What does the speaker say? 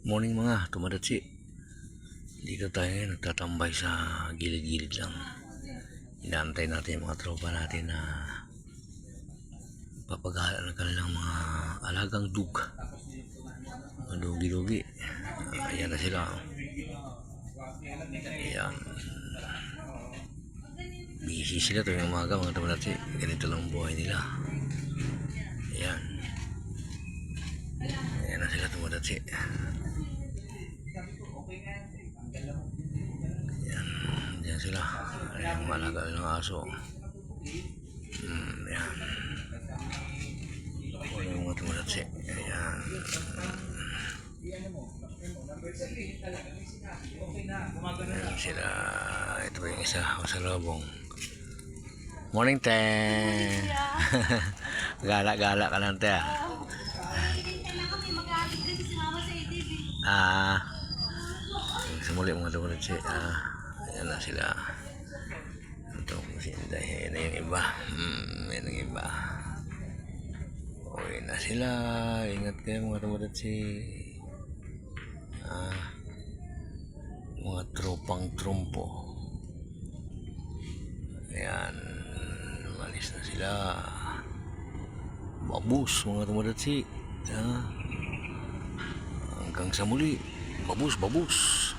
Morning mga tumadatsi. Dito tayo ngayon, nagtatambay sa gilid-gilid lang. Inaantay natin yung mga tropa natin na papagala ng kanilang mga alagang dug. Dugi-dugi. Ayan na sila. Ayan. Busy sila tuwing umaga mga tumadatsi. Ganito lang ang buhay nila. Ayan. Ayan na sila tumadatsi. Yan sila. Ayan, malaga ng aso. Ayan. Ano yung mga tumalatsi. Ayan. Ayan sila. Ito ba yung isa sa lobong. Morning, te. Gala-gala ka lang, te. Sumuli mga tumalatsi. Ayan na sila. Ito kung sinday. Ayan na yung iba. Ayan ang iba. Uwi na sila. Ingat kayo mga tumadatsi. Mga tropang trumpo. Ayan. Malis na sila. Babus mga tumadatsi. Hanggang sa muli. Babus.